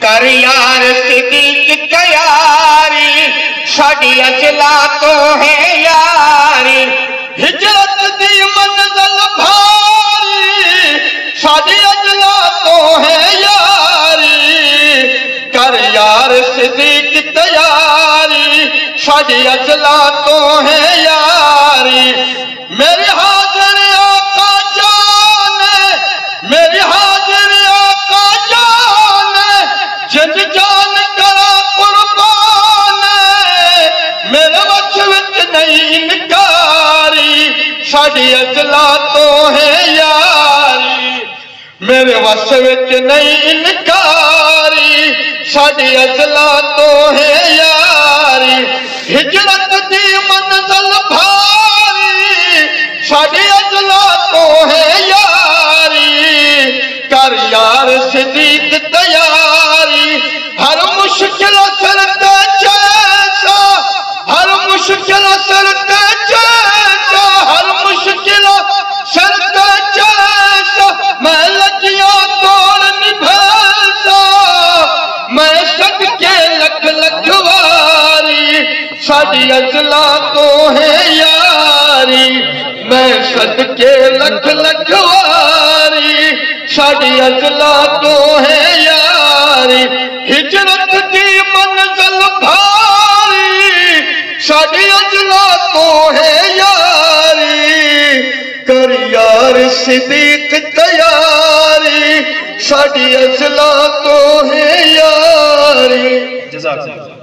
کر یار صدیق تیاری ساڈی اجلا تو ہے یاری ہجرت دی منزل بھاری ساڈی اجلا تو ہے یاری کر یار صدیق تیاری ساڈی اجلا تو ہے یاری میرے حاضر آقا جان میرے حاضر آقا جان جن جان کرا قربان میرے وچ وچ نہیں انکاری ساڈی اجلا تو ہے یاری میرے وچ وچ نہیں انکاری ساڈی اجلا تو ہے یاری ہجرت دی منزل بھاری ساڈی اجلا تو ہے یاری کر یار صدیق تیاری ہر مشکل سر تے جیسا ہر مشکل سر تے جیسا ہر مشکل سر تے جیسا میں لگیاں توڑ نبھیسا میں صدقے لکھ لکھ واری ساڈی اجلا تو ہے یاری میں صدقے لکھ لکھ واری ساڈی اجلا تو ہے یاری ہجرت دی منزل بھاری ساڈی اجلا تو ہے یاری کر یار صدیق تیاری ساڈی اجلا تو ہے یاری جزاک اللہ